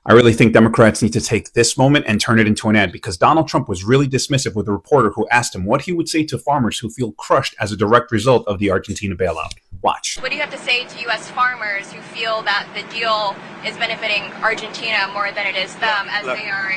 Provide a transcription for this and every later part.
I really think Democrats need to take this moment and turn it into an ad, because Donald Trump was really dismissive with a reporter who asked him what he would say to farmers who feel crushed as a direct result of the Argentina bailout. Watch. What do you have to say to U.S. farmers who feel that the deal is benefiting Argentina more than it is them, as they are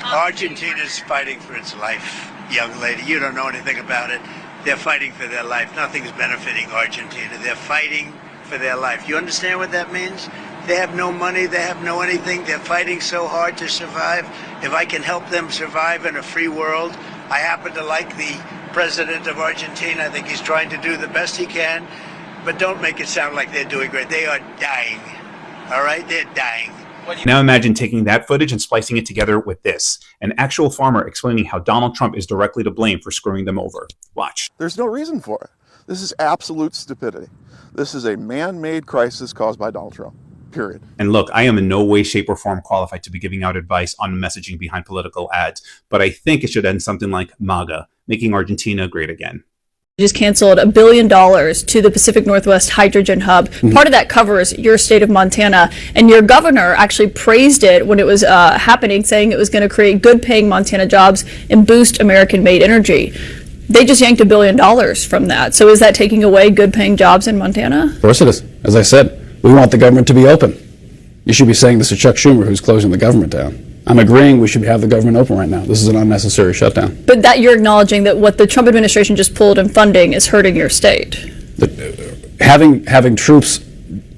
Argentina's fighting for its life, young lady. You don't know anything about it. They're fighting for their life. Nothing's benefiting Argentina. They're fighting for their life. You understand what that means? They have no money, they have no anything. They're fighting so hard to survive. If I can help them survive in a free world, I happen to like the president of Argentina. I think he's trying to do the best he can, but don't make it sound like they're doing great. They are dying, all right? They're dying. Now imagine taking that footage and splicing it together with this, an actual farmer explaining how Donald Trump is directly to blame for screwing them over. Watch. There's no reason for it. This is absolute stupidity. This is a man-made crisis caused by Donald Trump. Period. And look, I am in no way, shape, or form qualified to be giving out advice on messaging behind political ads, but I think it should end something like MAGA, making Argentina great again. Just canceled $1 billion to the Pacific Northwest Hydrogen Hub. Part of that covers your state of Montana, and your governor actually praised it when it was happening, saying it was going to create good-paying Montana jobs and boost American-made energy. They just yanked $1 billion from that. So is that taking away good-paying jobs in Montana? Of course it is. As I said, we want the government to be open. You should be saying this to Chuck Schumer, who's closing the government down. I'm agreeing we should have the government open right now. This is an unnecessary shutdown. But that you're acknowledging that what the Trump administration just pulled in funding is hurting your state. Having troops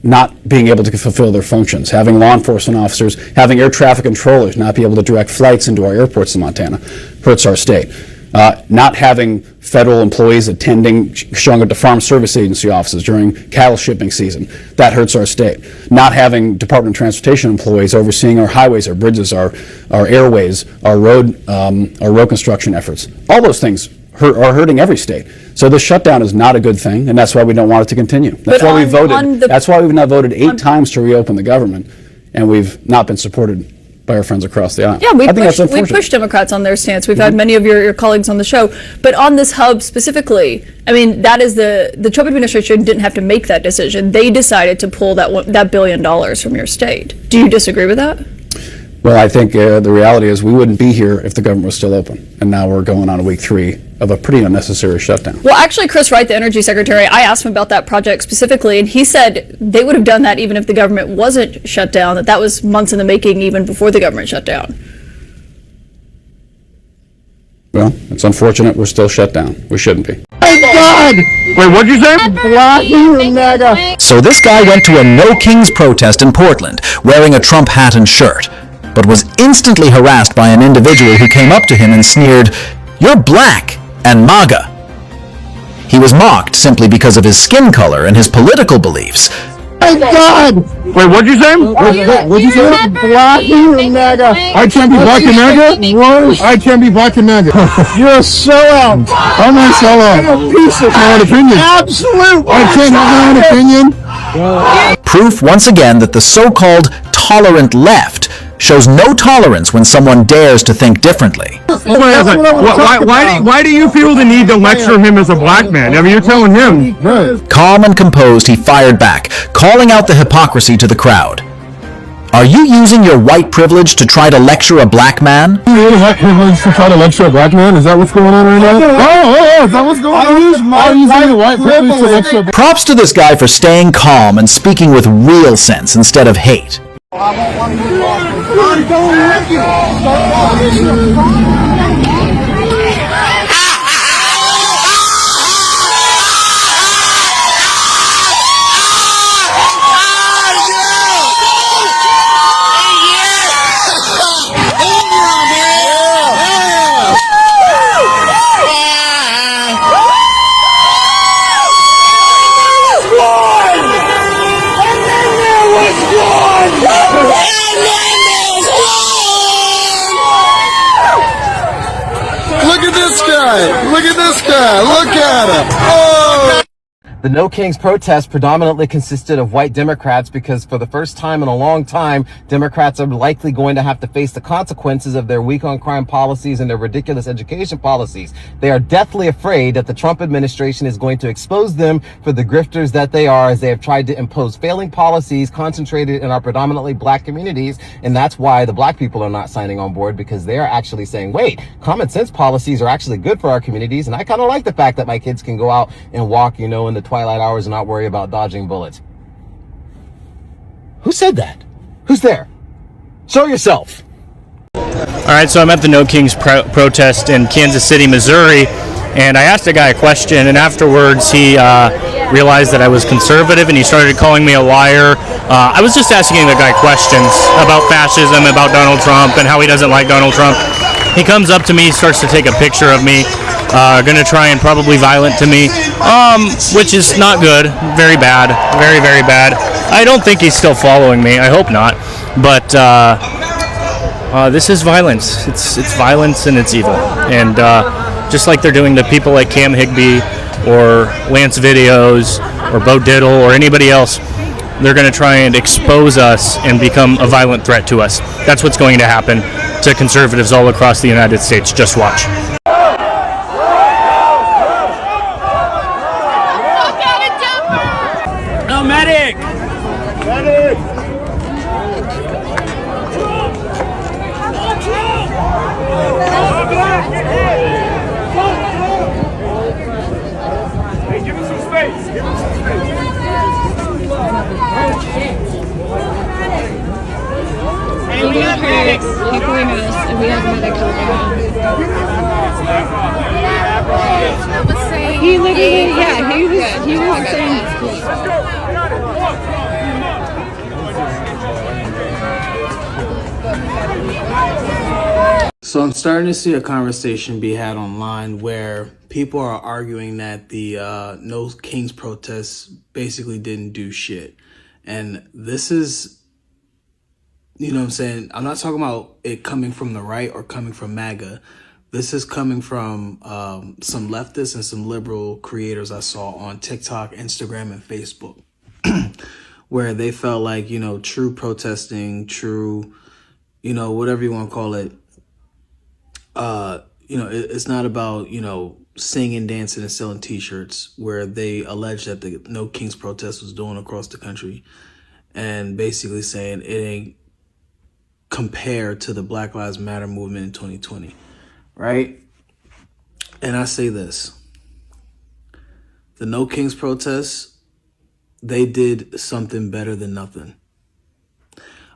not being able to fulfill their functions, having law enforcement officers, having air traffic controllers not be able to direct flights into our airports in Montana hurts our state. Not having federal employees showing up to Farm Service Agency offices during cattle shipping season, that hurts our state. Not having Department of Transportation employees overseeing our highways, our bridges, our airways, our road construction efforts. All those things are hurting every state. So the shutdown is not a good thing, and that's why we don't want it to continue. That's why we voted. That's why we've now voted 8 times to reopen the government, and we've not been supported by our friends across the aisle. Yeah, we pushed Democrats on their stance. We've had many of your colleagues on the show. But on this hub specifically, I mean, that is the Trump administration didn't have to make that decision. They decided to pull that $1 billion from your state. Do you disagree with that? Well, I think the reality is we wouldn't be here if the government was still open. And now we're going on week 3 of a pretty unnecessary shutdown. Well, actually, Chris Wright, the energy secretary, I asked him about that project specifically, and he said they would have done that even if the government wasn't shut down, that was months in the making even before the government shut down. Well, it's unfortunate we're still shut down. We shouldn't be. Thank God! Wait, what'd you say? MAGA. So this guy went to a No Kings protest in Portland, wearing a Trump hat and shirt, but was instantly harassed by an individual who came up to him and sneered, "You're black and MAGA." He was mocked simply because of his skin color and his political beliefs. Thank God! Wait, what'd you say? What'd you say? Black and MAGA. I can't be black and MAGA? What? I can't be black and MAGA. You're a sellout. I'm not a sellout. I'm a piece of my own opinion. Absolutely. I can't have my own opinion. Proof once again that the so-called tolerant left shows no tolerance when someone dares to think differently. Why do you feel the need to lecture him as a black man? I mean, you're telling him. Calm and composed, he fired back, calling out the hypocrisy to the crowd. Are you using your white privilege to try to lecture a black man? You really have privilege to try to lecture a black man? Is that what's going on right now? Oh, is that what's going on? I'm using the white privilege to lecture a black man. Props to this guy for staying calm and speaking with real sense instead of hate. Look at this guy! Look at this guy! Look at him! Oh! The No Kings protest predominantly consisted of white Democrats because for the first time in a long time, Democrats are likely going to have to face the consequences of their weak on crime policies and their ridiculous education policies. They are deathly afraid that the Trump administration is going to expose them for the grifters that they are, as they have tried to impose failing policies concentrated in our predominantly black communities. And that's why the black people are not signing on board, because they are actually saying, wait, common sense policies are actually good for our communities. And I kind of like the fact that my kids can go out and walk, in the twilight hours and not worry about dodging bullets. Who said that? Who's there? Show yourself. All right, so I'm at the No Kings protest in Kansas City, Missouri, and I asked a guy a question, and afterwards he realized that I was conservative, and he started calling me a liar. I was just asking the guy questions about fascism, about Donald Trump, and how he doesn't like Donald Trump. He comes up to me, starts to take a picture of me, gonna try and probably violent to me, which is not good, very bad, very, very bad. I don't think he's still following me, I hope not, but this is violence. It's violence and it's evil, and just like they're doing to people like Cam Higbee or Lance Videos or Bo Diddle or anybody else, they're going to try and expose us and become a violent threat to us. That's what's going to happen to conservatives all across the United States. Just watch. No, medic! Medic! Hey, give him some space. Give him some space. Hey, we have medics. Heckling us, and we have medics over here. He literally, yeah, he was saying. So I'm starting to see a conversation be had online where people are arguing that the No Kings protests basically didn't do shit. And this is, you know what I'm saying? I'm not talking about it coming from the right or coming from MAGA. This is coming from some leftists and some liberal creators I saw on TikTok, Instagram, and Facebook, where they felt like, true protesting, true, whatever you want to call it, it's not about, singing, dancing, and selling T-shirts, where they allege that the No Kings protest was doing across the country, and basically saying it ain't compared to the Black Lives Matter movement in 2020, right? And I say this, the No Kings protests, they did something better than nothing.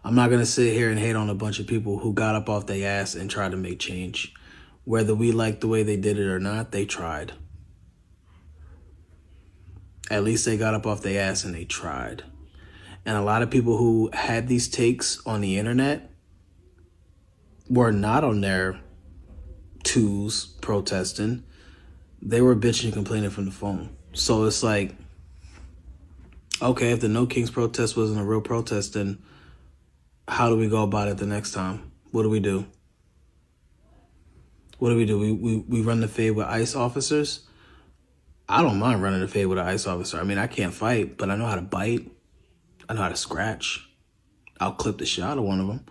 I'm not going to sit here and hate on a bunch of people who got up off their ass and tried to make change. Whether we like the way they did it or not, they tried. At least they got up off their ass and they tried. And a lot of people who had these takes on the internet were not on their twos protesting. They were bitching and complaining from the phone. So it's like, okay, if the No Kings protest wasn't a real protest, then how do we go about it the next time? What do we do? What do we do? We run the fade with ICE officers? I don't mind running the fade with an ICE officer. I mean, I can't fight, but I know how to bite. I know how to scratch. I'll clip the shit out of one of them.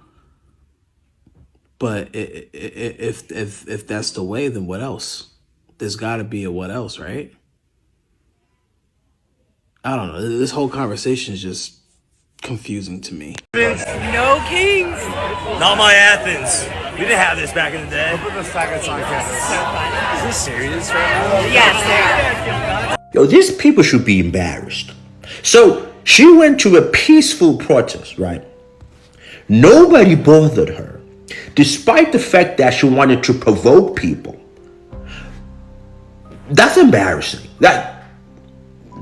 But if that's the way, then what else? There's got to be a what else, right? I don't know. This whole conversation is just confusing to me. No Kings! Not my Athens. We didn't have this back in the day. Put the seconds on camera. Is this serious right now? Yes, they are. Yo, these people should be embarrassed. So she went to a peaceful protest, right? Nobody bothered her, despite the fact that she wanted to provoke people. That's embarrassing. That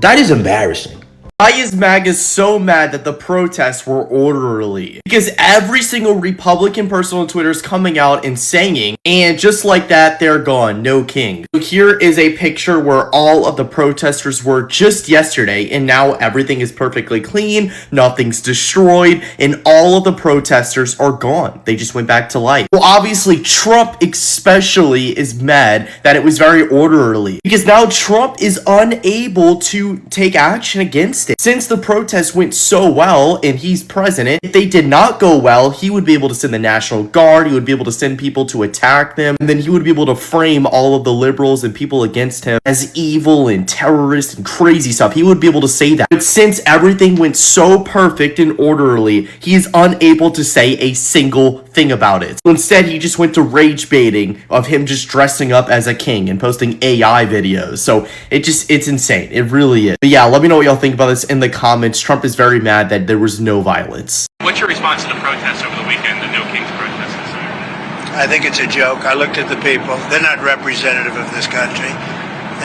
is embarrassing. Why is MAGA so mad that the protests were orderly? Because every single Republican person on Twitter is coming out and saying, and just like that, they're gone, no king. So here is a picture where all of the protesters were just yesterday, and now everything is perfectly clean, nothing's destroyed, and all of the protesters are gone. They just went back to life. Well, obviously, Trump especially is mad that it was very orderly, because now Trump is unable to take action against it. Since the protests went so well and he's president, if they did not go well, he would be able to send the National Guard, he would be able to send people to attack them, and then he would be able to frame all of the liberals and people against him as evil and terrorists and crazy stuff. He would be able to say that. But since everything went so perfect and orderly, he is unable to say a single thing about it. So instead, he just went to rage baiting of him just dressing up as a king and posting AI videos. So it's insane. It really is. But yeah, let me know what y'all think about this in the comments. Trump is very mad that there was no violence. What's your response to the protests over the weekend, the No Kings protests? I think it's a joke. I looked at the people. They're not representative of this country.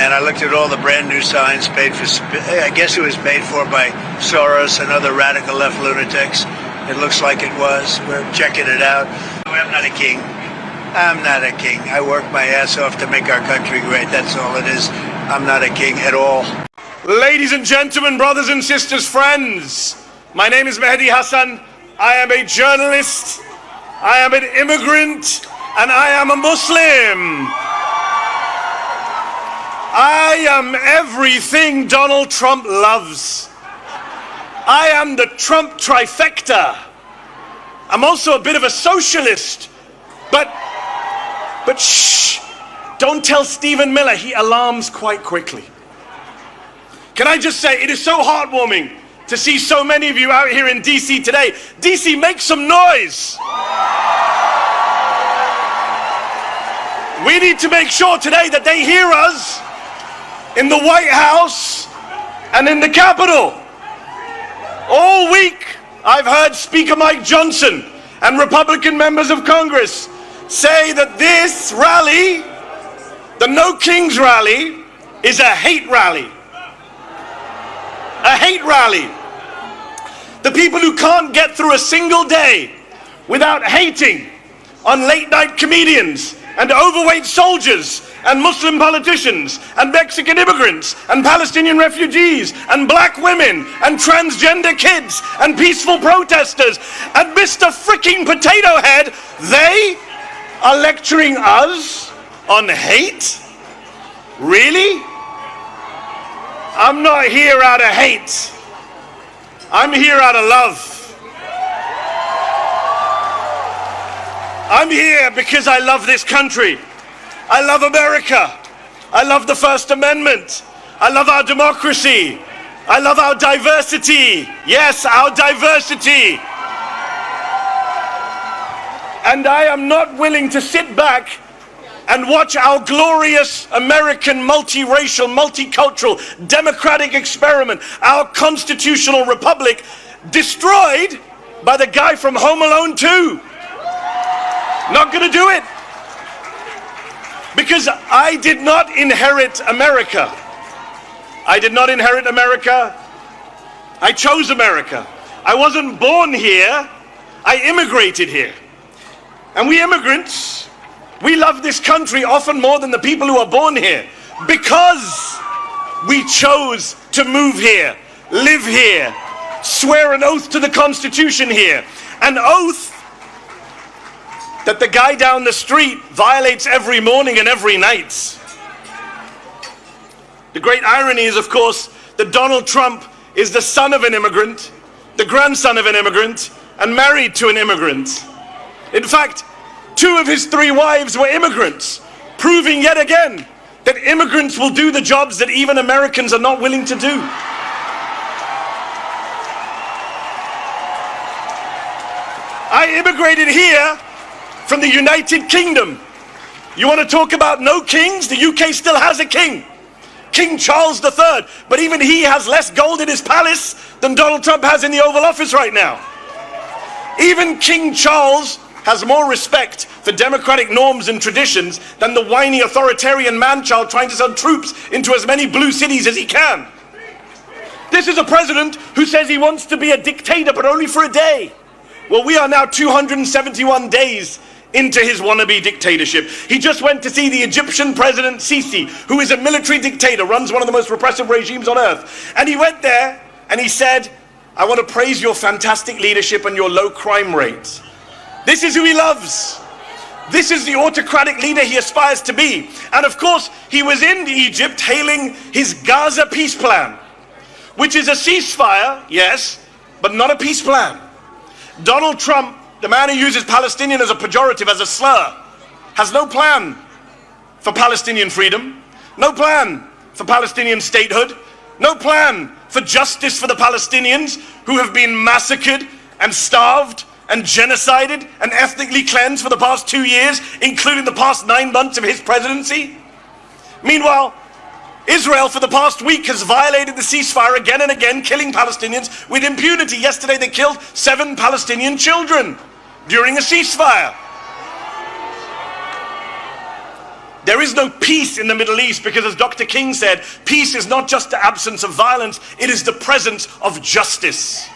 And I looked at all the brand new signs paid for, I guess it was paid for by Soros and other radical left lunatics. It looks like it was. We're checking it out. I'm not a king. I'm not a king. I work my ass off to make our country great. That's all it is. I'm not a king at all. Ladies and gentlemen, brothers and sisters, friends, my name is Mehdi Hassan. I am a journalist, I am an immigrant, and I am a Muslim. I am everything Donald Trump loves. I am the Trump trifecta. I'm also a bit of a socialist, but shh, don't tell Stephen Miller, he alarms quite quickly. Can I just say, it is so heartwarming to see so many of you out here in DC today. DC, make some noise. We need to make sure today that they hear us in the White House and in the Capitol. All week, I've heard Speaker Mike Johnson and Republican members of Congress say that this rally, the No Kings rally, is a hate rally. A hate rally. The people who can't get through a single day without hating on late night comedians and overweight soldiers and Muslim politicians and Mexican immigrants and Palestinian refugees and black women and transgender kids and peaceful protesters and Mr. Freaking Potato Head, they are lecturing us on hate? Really? I'm not here out of hate. I'm here out of love. I'm here because I love this country. I love America. I love the First Amendment. I love our democracy. I love our diversity. Yes, our diversity. And I am not willing to sit back and watch our glorious American multiracial, multicultural, democratic experiment, our constitutional republic, destroyed by the guy from Home Alone 2. Not gonna do it. Because I did not inherit America. I did not inherit America. I chose America. I wasn't born here. I immigrated here. And we immigrants, we love this country often more than the people who are born here because we chose to move here, live here, swear an oath to the Constitution here, an oath that the guy down the street violates every morning and every night. The great irony is, of course, that Donald Trump is the son of an immigrant, the grandson of an immigrant, and married to an immigrant. In fact, 2 of his 3 wives were immigrants, proving yet again that immigrants will do the jobs that even Americans are not willing to do. I immigrated here from the United Kingdom. You want to talk about no kings? The UK still has a king, King Charles III, but even he has less gold in his palace than Donald Trump has in the Oval Office right now. Even King Charles has more respect for democratic norms and traditions than the whiny authoritarian man-child trying to send troops into as many blue cities as he can. This is a president who says he wants to be a dictator, but only for a day. Well, we are now 271 days into his wannabe dictatorship. He just went to see the Egyptian president Sisi, who is a military dictator, runs one of the most repressive regimes on earth. And he went there and he said, I want to praise your fantastic leadership and your low crime rates. This is who he loves. This is the autocratic leader he aspires to be. And of course, he was in Egypt hailing his Gaza peace plan, which is a ceasefire, yes, but not a peace plan. Donald Trump, the man who uses Palestinian as a pejorative, as a slur, has no plan for Palestinian freedom, no plan for Palestinian statehood, no plan for justice for the Palestinians who have been massacred and starved and genocided and ethnically cleansed for the past 2 years, including the past 9 months of his presidency. Meanwhile, Israel for the past week has violated the ceasefire again and again, killing Palestinians with impunity. Yesterday they killed 7 Palestinian children during a ceasefire. There is no peace in the Middle East because, as Dr. King said, peace is not just the absence of violence, it is the presence of justice.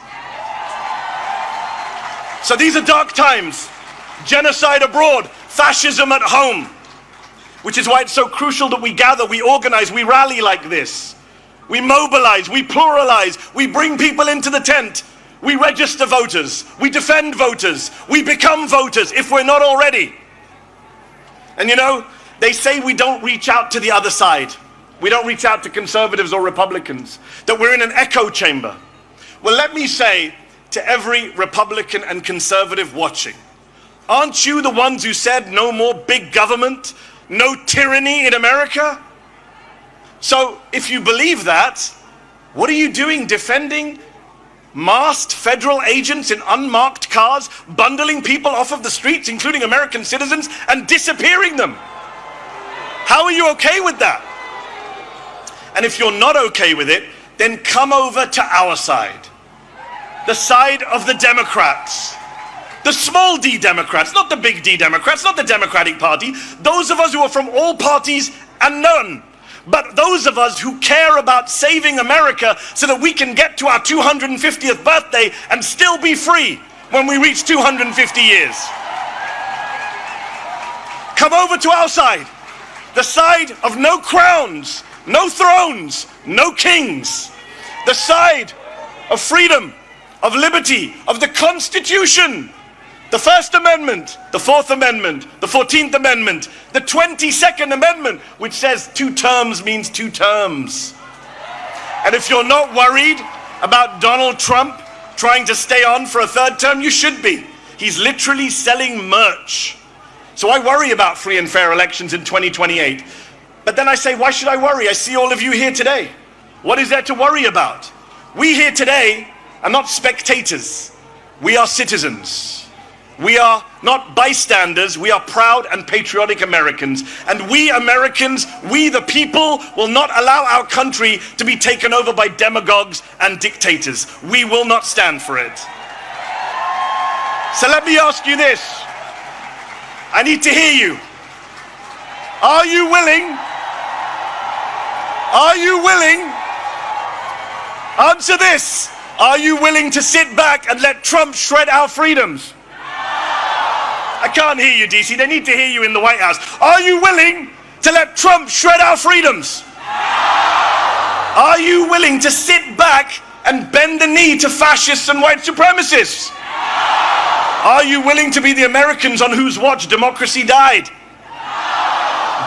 So these are dark times. Genocide abroad, fascism at home. Which is why it's so crucial that we gather, we organize, we rally like this. We mobilize, we pluralize, we bring people into the tent. We register voters, we defend voters, we become voters if we're not already. And you know, they say we don't reach out to the other side. We don't reach out to conservatives or Republicans, that we're in an echo chamber. Well, let me say to every Republican and conservative watching, aren't you the ones who said no more big government? No tyranny in America? So if you believe that, what are you doing defending masked federal agents in unmarked cars, bundling people off of the streets, including American citizens, and disappearing them? How are you okay with that? And if you're not okay with it, then come over to our side. The side of the Democrats. The small d Democrats, not the big D Democrats, not the Democratic Party. Those of us who are from all parties and none. But those of us who care about saving America so that we can get to our 250th birthday and still be free when we reach 250 years. Come over to our side. The side of no crowns, no thrones, no kings. The side of freedom, of liberty, of the Constitution. The First Amendment, the Fourth Amendment, the 14th Amendment, the 22nd Amendment, which says 2 terms means 2 terms. And if you're not worried about Donald Trump trying to stay on for a 3rd term, you should be. He's literally selling merch. So I worry about free and fair elections in 2028. But then I say, why should I worry? I see all of you here today. What is there to worry about? We here today are not spectators. We are citizens. We are not bystanders, we are proud and patriotic Americans. And we Americans, we the people, will not allow our country to be taken over by demagogues and dictators. We will not stand for it. So let me ask you this. I need to hear you. Are you willing? Are you willing? Answer this. Are you willing to sit back and let Trump shred our freedoms? I can't hear you, DC. They need to hear you in the White House. Are you willing to let Trump shred our freedoms? Are you willing to sit back and bend the knee to fascists and white supremacists? Are you willing to be the Americans on whose watch democracy died?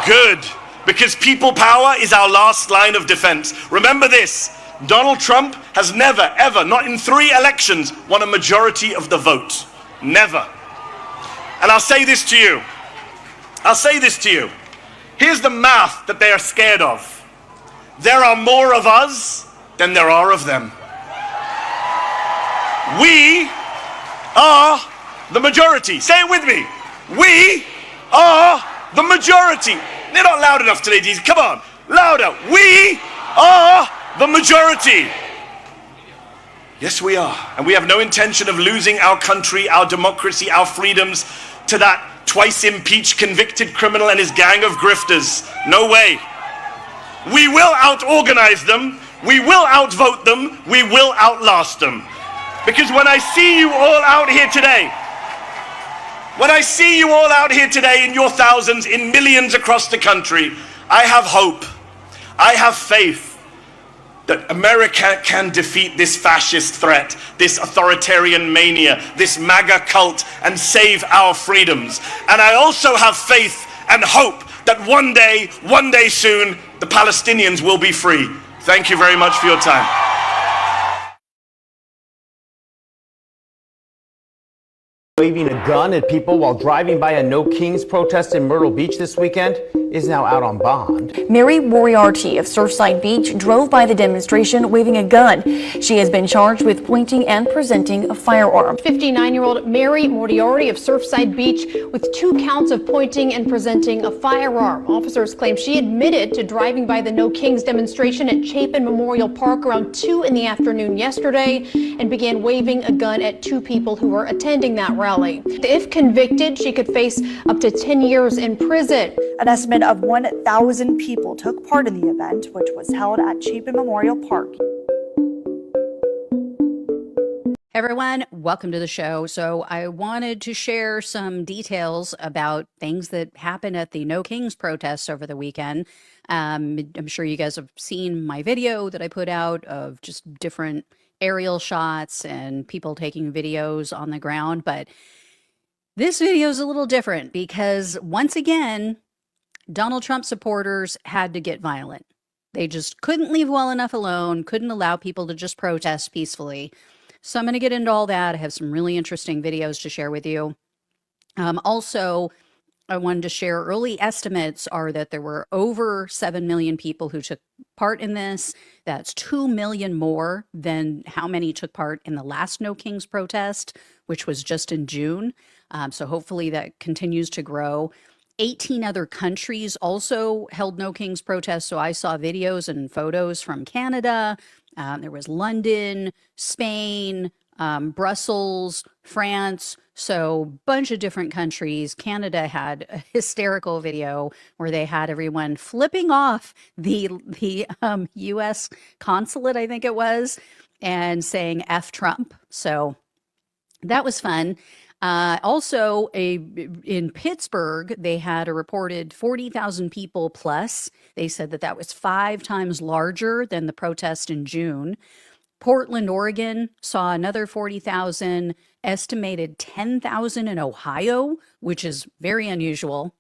Good, because people power is our last line of defense. Remember this, Donald Trump has never, ever, not in 3 elections, won a majority of the vote. Never. And I'll say this to you. I'll say this to you. Here's the math that they are scared of. There are more of us than there are of them. We are the majority. Say it with me. We are the majority. They're not loud enough today, DC. Come on. Louder. We are the majority. Yes, we are. And we have no intention of losing our country, our democracy, our freedoms to that twice impeached convicted criminal and his gang of grifters. No way. We will out-organize them. We will outvote them. We will outlast them. Because when I see you all out here today, in your thousands, in millions across the country, I have hope. I have faith that America can defeat this fascist threat, this authoritarian mania, this MAGA cult, and save our freedoms. And I also have faith and hope that one day soon, the Palestinians will be free. Thank you very much for your time. Waving a gun at people while driving by a No Kings protest in Myrtle Beach this weekend is now out on bond. Mary Moriarty of Surfside Beach drove by the demonstration waving a gun. She has been charged with pointing and presenting a firearm. 59-year-old Mary Moriarty of Surfside Beach with 2 counts of pointing and presenting a firearm. Officers claim she admitted to driving by the No Kings demonstration at Chapin Memorial Park around 2 in the afternoon yesterday and began waving a gun at 2 people who were attending that rally. If convicted, she could face up to 10 years in prison. An estimate of 1,000 people took part in the event, which was held at Chapin Memorial Park. Hey everyone, welcome to the show. So I wanted to share some details about things that happened at the No Kings protests over the weekend. I'm sure you guys have seen my video that I put out of just different aerial shots and people taking videos on the ground, but this video is a little different because once again, Donald Trump supporters had to get violent. They just couldn't leave well enough alone, couldn't allow people to just protest peacefully. So I'm going to get into all that. I have some really interesting videos to share with you. Also, I wanted to share early estimates are that there were over 7 million people who took part in this. That's 2 million more than how many took part in the last No Kings protest, which was just in June. So hopefully that continues to grow. 18 other countries also held No Kings protests. So I saw videos and photos from Canada. There was London, Spain, Brussels, France. So bunch of different countries. Canada had a hysterical video where they had everyone flipping off the U.S. consulate, I think it was, and saying F Trump. So that was fun. Also, in Pittsburgh, they had a reported 40,000 people plus. They said that that was 5 times larger than the protest in June. Portland, Oregon saw another 40,000, estimated 10,000 in Ohio, which is very unusual.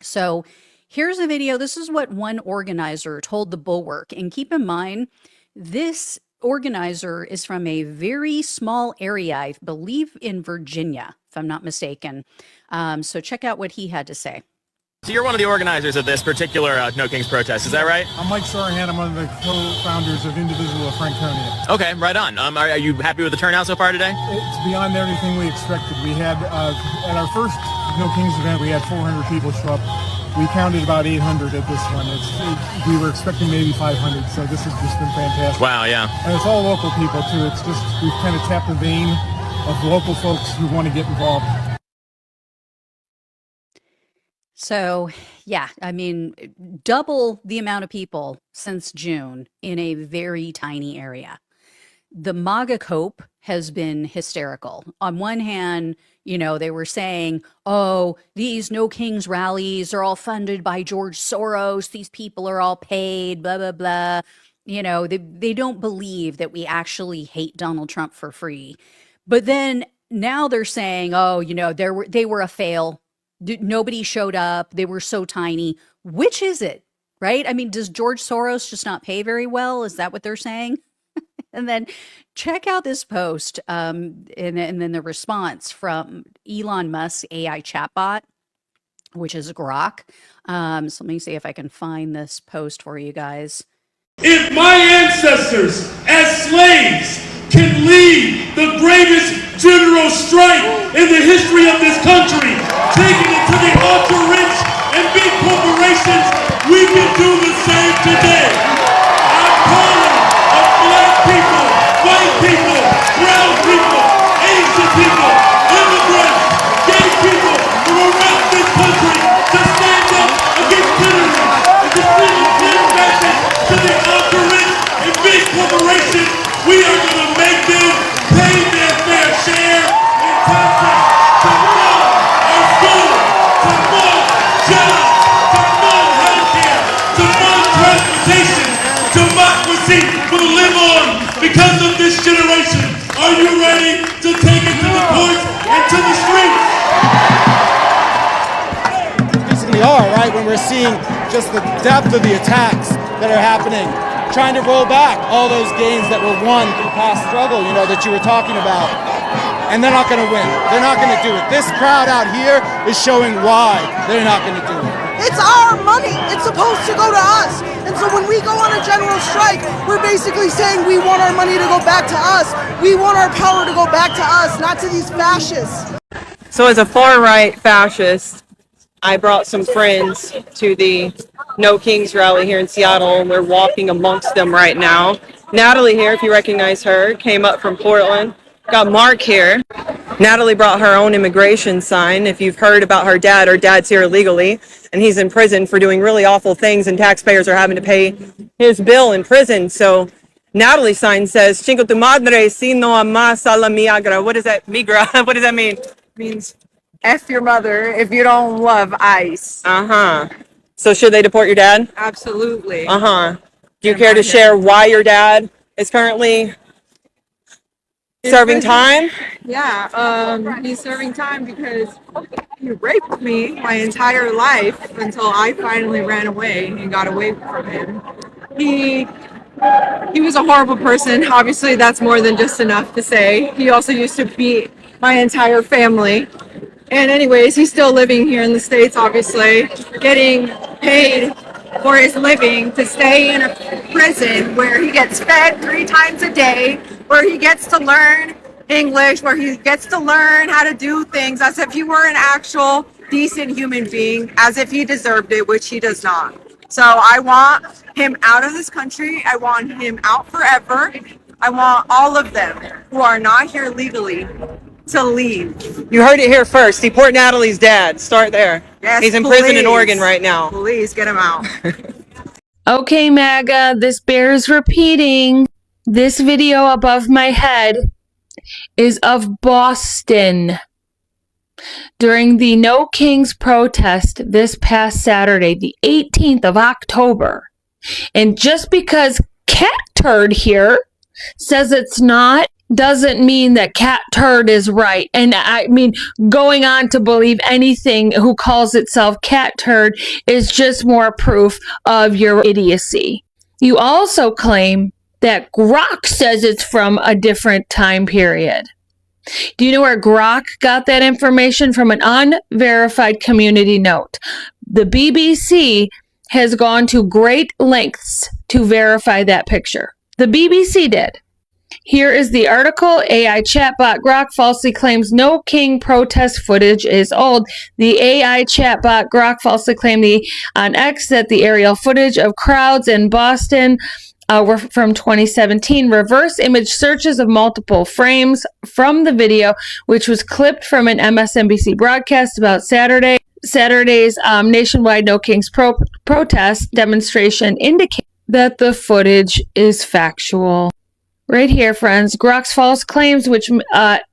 So here's a video. This is what one organizer told the Bulwark. And keep in mind, this organizer is from a very small area, I believe in Virginia, if I'm not mistaken. So check out what he had to say. So you're one of the organizers of this particular No Kings protest, is that right? I'm Mike Sarahan. I'm one of the co-founders of Indivisible of Franconia. Okay, right on. Are you happy with the turnout so far today? It's beyond everything we expected. We had, at our first No Kings event, we had 400 people show up. We counted about 800 at this one. We were expecting maybe 500, so this has just been fantastic. Wow, yeah. And it's all local people, too. It's just, we've kind of tapped the vein of local folks who want to get involved. So, yeah, I mean, double the amount of people since June in a very tiny area. The MAGA cope has been hysterical. On one hand, you know, they were saying, oh, these No Kings rallies are all funded by George Soros. These people are all paid, blah, blah, blah. You know, they don't believe that we actually hate Donald Trump for free. But then now they're saying, oh, you know, they were a fail. Nobody showed up. They were so tiny. Which is it, right? I mean, does George Soros just not pay very well? Is that what they're saying? And then check out this post and then the response from Elon Musk's AI chatbot, which is Grok. So let me see if I can find this post for you guys. If my ancestors as slaves can lead the greatest general strike in the history of this country, taking it to the ultra-rich and big corporations, we can do the same today. I'm calling on black people, white people, brown people, Asian people, immigrants, gay people from around this country to stand up against tyranny and to bring a clear message to the ultra-rich and when we're seeing just the depth of the attacks that are happening, trying to roll back all those gains that were won through past struggle, you know, that you were talking about. And they're not going to win. They're not going to do it. This crowd out here is showing why they're not going to do it. It's our money. It's supposed to go to us. And so when we go on a general strike, we're basically saying we want our money to go back to us. We want our power to go back to us, not to these fascists. So as a far-right fascist, I brought some friends to the No Kings rally here in Seattle, and we're walking amongst them right now. Natalie here, if you recognize her, came up from Portland. Got Mark here. Natalie brought her own immigration sign. If you've heard about her dad's here illegally, and he's in prison for doing really awful things, and taxpayers are having to pay his bill in prison. So Natalie's sign says, Chingo tu madre si no amas a la migra. What does that, migra? What does that mean? It means F your mother if you don't love ICE. Uh-huh. So should they deport your dad? Absolutely. Uh-huh. Do you care to share why your dad is currently serving time? Yeah, he's serving time because he raped me my entire life until I finally ran away and got away from him. He was a horrible person. Obviously, that's more than just enough to say. He also used to beat my entire family. And anyways, he's still living here in the States, obviously, getting paid for his living to stay in a prison where he gets fed 3 times a day, where he gets to learn English, where he gets to learn how to do things as if he were an actual decent human being, as if he deserved it, which he does not. So I want him out of this country. I want him out forever. I want all of them who are not here legally to leave. You heard it here first. Deport Natalie's dad. Start there. Yes, he's in prison in Oregon right now. Please get him out. Okay, MAGA, this bears repeating. This video above my head is of Boston. During the No Kings protest this past Saturday, the 18th of October. And just because Cat Turd here says it's not, doesn't mean that Cat Turd is right. And I mean, going on to believe anything who calls itself Cat Turd is just more proof of your idiocy. You also claim that Grok says it's from a different time period. Do you know where Grok got that information? From an unverified community note. The BBC has gone to great lengths to verify that picture. The BBC did. Here is the article. AI chatbot Grok falsely claims No King protest footage is old. The AI chatbot Grok falsely claimed on X that the aerial footage of crowds in Boston were from 2017. Reverse image searches of multiple frames from the video, which was clipped from an MSNBC broadcast about Saturday's nationwide No Kings protest demonstration, indicate that the footage is factual. Right here, friends, Grok's false claims, which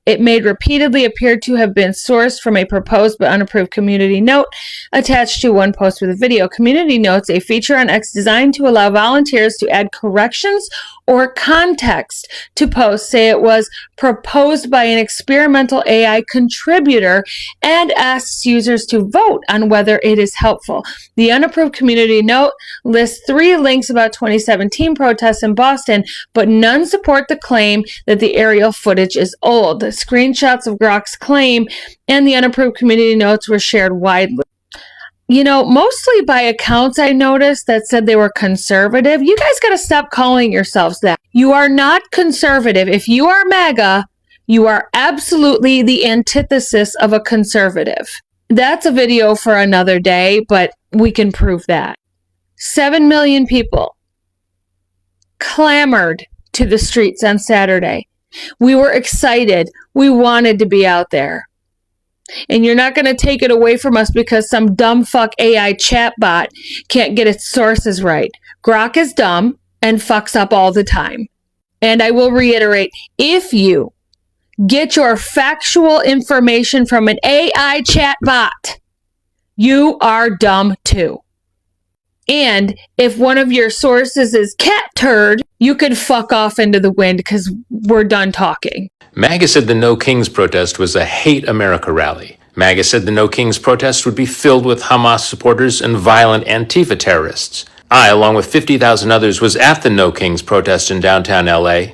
it made repeatedly, appeared to have been sourced from a proposed but unapproved community note attached to one post with a video. Community notes, a feature on X designed to allow volunteers to add corrections or context to posts, say it was proposed by an experimental AI contributor and asks users to vote on whether it is helpful. The unapproved community note lists 3 links about 2017 protests in Boston, but none support the claim that the aerial footage is old. The screenshots of Grok's claim and the unapproved community notes were shared widely. You know, mostly by accounts I noticed that said they were conservative. You guys got to stop calling yourselves that. You are not conservative. If you are MAGA, you are absolutely the antithesis of a conservative. That's a video for another day, but we can prove that. 7 million people clamored to the streets on Saturday. We were excited. We wanted to be out there. And you're not going to take it away from us because some dumb fuck AI chatbot can't get its sources right. Grok is dumb and fucks up all the time. And I will reiterate, if you get your factual information from an AI chatbot, you are dumb too. And if one of your sources is Cat Turd, you can fuck off into the wind because we're done talking. MAGA said the No Kings protest was a hate America rally. MAGA said the No Kings protest would be filled with Hamas supporters and violent Antifa terrorists. I, along with 50,000 others, was at the No Kings protest in downtown LA.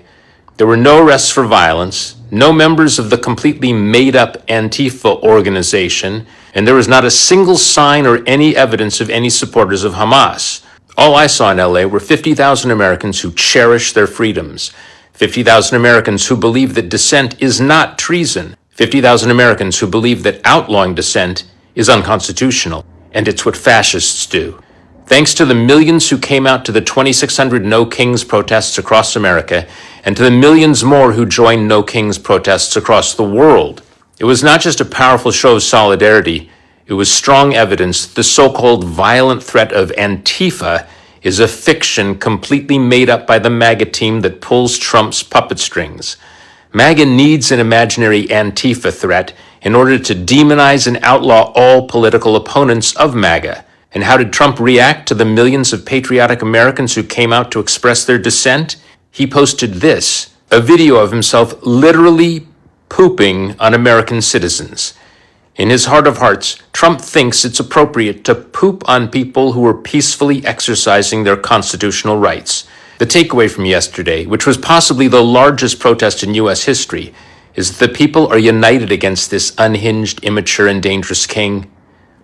There were no arrests for violence, no members of the completely made-up Antifa organization, and there was not a single sign or any evidence of any supporters of Hamas. All I saw in LA were 50,000 Americans who cherish their freedoms, 50,000 Americans who believe that dissent is not treason, 50,000 Americans who believe that outlawing dissent is unconstitutional, and it's what fascists do. Thanks to the millions who came out to the 2,600 No Kings protests across America, and to the millions more who joined No Kings protests across the world. It was not just a powerful show of solidarity, it was strong evidence that the so-called violent threat of Antifa is a fiction completely made up by the MAGA team that pulls Trump's puppet strings. MAGA needs an imaginary Antifa threat in order to demonize and outlaw all political opponents of MAGA. And how did Trump react to the millions of patriotic Americans who came out to express their dissent? He posted this, a video of himself literally pooping on American citizens. In his heart of hearts, Trump thinks it's appropriate to poop on people who are peacefully exercising their constitutional rights. The takeaway from yesterday, which was possibly the largest protest in U.S. history, is that the people are united against this unhinged, immature, and dangerous king.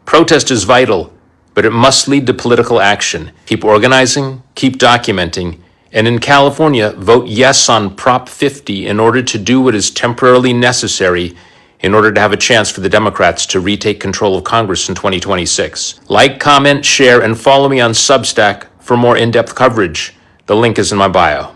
Protest is vital, but it must lead to political action. Keep organizing, keep documenting, and in California, vote yes on Prop 50 in order to do what is temporarily necessary in order to have a chance for the Democrats to retake control of Congress in 2026. Like, comment, share, and follow me on Substack for more in-depth coverage. The link is in my bio.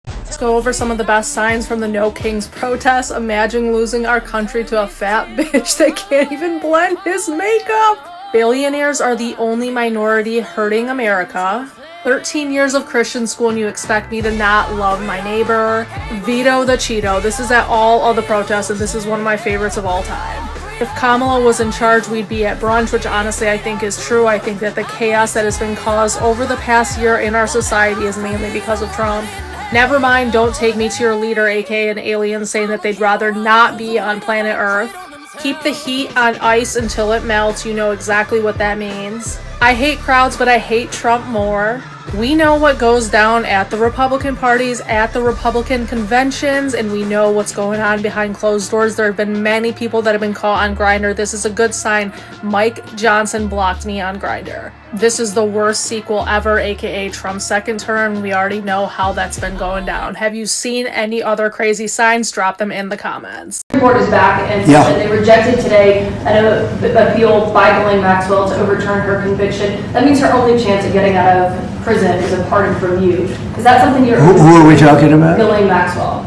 Let's go over some of the best signs from the No Kings protest. Imagine losing our country to a fat bitch that can't even blend his makeup. Billionaires are the only minority hurting America. 13 years of Christian school and you expect me to not love my neighbor. Veto the Cheeto. This is at all of the protests and this is one of my favorites of all time. If Kamala was in charge, we'd be at brunch, which honestly I think is true. I think that the chaos that has been caused over the past year in our society is mainly because of Trump. Never mind, don't take me to your leader, aka an alien, saying that they'd rather not be on planet Earth. Keep the heat on ice until it melts. You know exactly what that means. I hate crowds, but I hate Trump more. We know what goes down at the Republican parties, at the Republican conventions, and we know what's going on behind closed doors. There have been many people that have been caught on Grindr. This is a good sign. Mike Johnson blocked me on Grindr. This is the worst sequel ever, aka Trump's second term. We already know how that's been going down. Have you seen any other crazy signs? Drop them in the comments. The report is back, and they rejected today an appeal by Ghislaine Maxwell to overturn her conviction. That means her only chance of getting out of prison is a pardon from you. Is that something you're... Who are we talking about? Ghislaine Maxwell.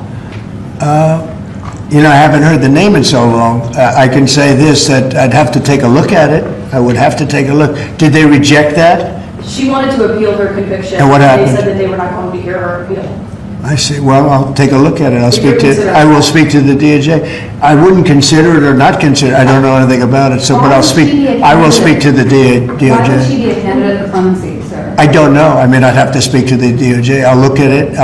You know, I haven't heard the name in so long. I can say this, that I'd have to take a look at it. I would have to take a look. Did they reject that? She wanted to appeal her conviction. And what happened? They said that they were not going to hear her appeal. I see. Well, I'll take a look at it. I will speak to the DOJ. I wouldn't consider it or not consider it. I don't know anything about it. So, but I'll speak. I will speak to the DOJ. Why would she be a candidate for clemency, sir? I don't know. I mean, I'd have to speak to the DOJ. I'll look at it.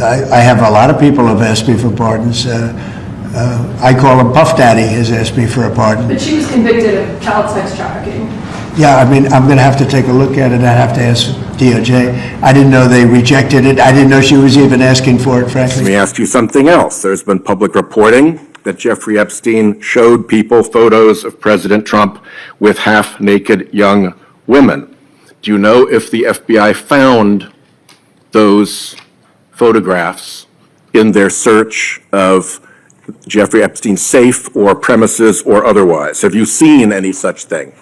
I have a lot of people have asked me for pardons. I call him Puff Daddy has asked me for a pardon. But she was convicted of child sex trafficking. Yeah, I mean, I'm going to have to take a look at it. I have to ask DOJ. I didn't know they rejected it. I didn't know she was even asking for it, frankly. Let me ask you something else. There's been public reporting that Jeffrey Epstein showed people photos of President Trump with half-naked young women. Do you know if the FBI found those photographs in their search of Jeffrey Epstein's safe or premises or otherwise? Have you seen any such thing?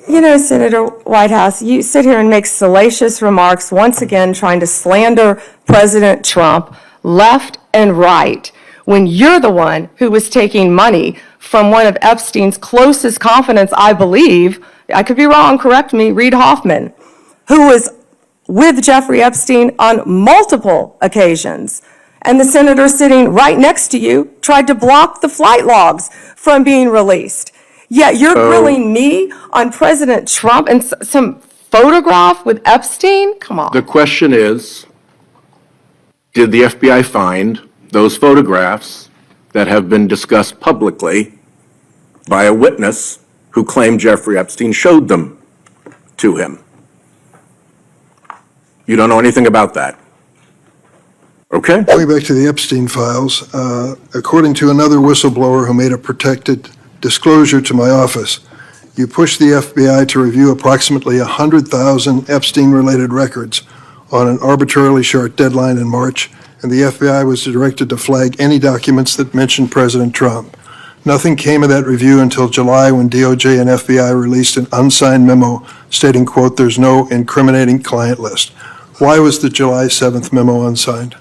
You know, Senator Whitehouse, you sit here and make salacious remarks, once again trying to slander President Trump left and right, when you're the one who was taking money from one of Epstein's closest confidants, I believe, I could be wrong, correct me, Reid Hoffman, who was with Jeffrey Epstein on multiple occasions. And the senator sitting right next to you tried to block the flight logs from being released. Yet you're grilling me on President Trump and some photograph with Epstein? Come on. The question is, did the FBI find those photographs that have been discussed publicly by a witness who claimed Jeffrey Epstein showed them to him. You don't know anything about that. Okay? Going back to the Epstein files, according to another whistleblower who made a protected disclosure to my office, you pushed the FBI to review approximately 100,000 Epstein-related records on an arbitrarily short deadline in March, and the FBI was directed to flag any documents that mentioned President Trump. Nothing came of that review until July when DOJ and FBI released an unsigned memo stating, quote, "There's no incriminating client list." Why was the July 7th memo unsigned?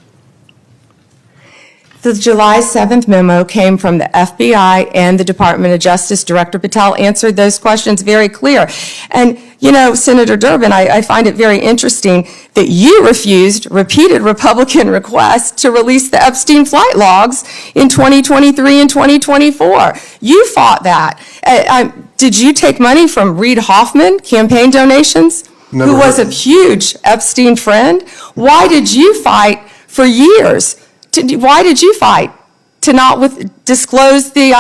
The July 7th memo came from the FBI and the Department of Justice. Director Patel answered those questions very clear. And, you know, Senator Durbin, I find it very interesting that you refused repeated Republican requests to release the Epstein flight logs in 2023 and 2024. You fought that. Did you take money from Reid Hoffman, campaign donations, Never who was a heard. huge Epstein friend? Why did you fight for years? Why did you fight to not disclose the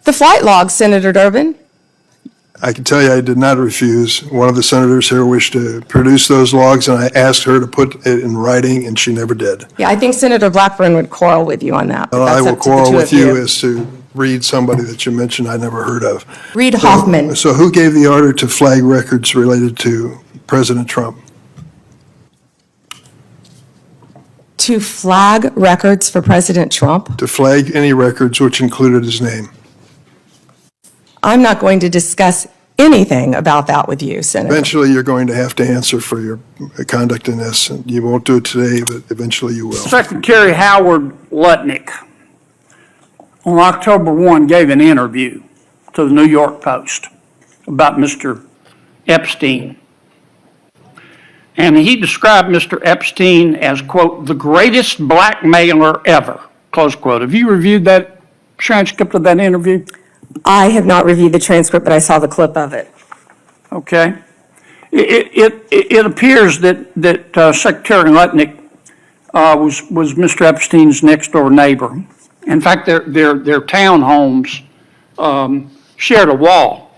flight logs, Senator Durbin? I can tell you I did not refuse. One of the senators here wished to produce those logs, and I asked her to put it in writing, and she never did. Yeah, I think Senator Blackburn would quarrel with you on that. but Well, I that's will up to the quarrel two with of you as to read somebody that you mentioned I never heard of. Reid Hoffman. So who gave the order to flag records related to President Trump? To flag records for President Trump? To flag any records which included his name. I'm not going to discuss anything about that with you, Senator. Eventually, you're going to have to answer for your conduct in this. And you won't do it today, but eventually you will. Secretary Howard Lutnick on October 1 gave an interview to the New York Post about Mr. Epstein. And he described Mr. Epstein as, quote, the greatest blackmailer ever, close quote. Have you reviewed that transcript of that interview? I have not reviewed the transcript, but I saw the clip of it. Okay. It appears that Secretary Lutnick was Mr. Epstein's next door neighbor. In fact, their townhomes shared a wall.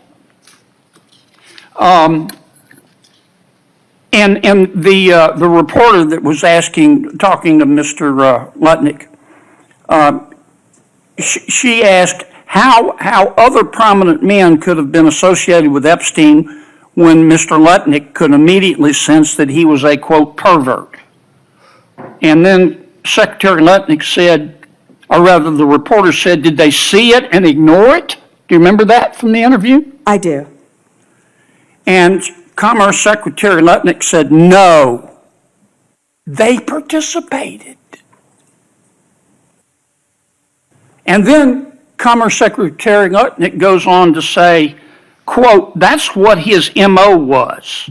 And the reporter that was talking to Mr. Lutnick, she asked how other prominent men could have been associated with Epstein when Mr. Lutnick could immediately sense that he was a, quote, pervert. And then Secretary Lutnick said, or rather the reporter said, did they see it and ignore it? Do you remember that from the interview? I do. And Commerce Secretary Lutnick said, no, they participated. And then Commerce Secretary Lutnick goes on to say, quote, that's what his MO was.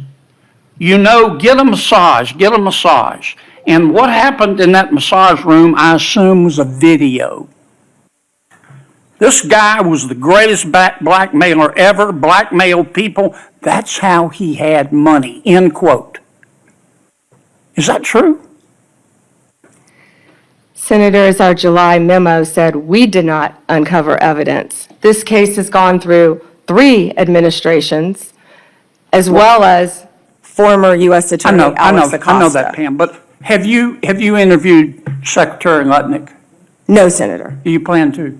You know, get a massage, get a massage. And what happened in that massage room, I assume, was a video. This guy was the greatest blackmailer ever, blackmailed people. That's how he had money, end quote. Is that true? Senator, as our July memo said, we did not uncover evidence. This case has gone through 3 administrations, as well as former U.S. Attorney Alex Acosta. I know that, Pam, but have you interviewed Secretary Lutnick? No, Senator. Do you plan to?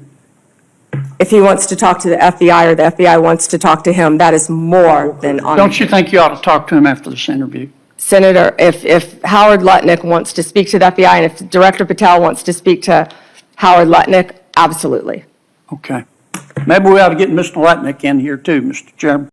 If he wants to talk to the FBI or the FBI wants to talk to him, that is more than on. Don't you think you ought to talk to him after this interview? Senator, if Howard Lutnick wants to speak to the FBI and if Director Patel wants to speak to Howard Lutnick, absolutely. Okay. Maybe we ought to get Mr. Lutnick in here too, Mr. Chairman.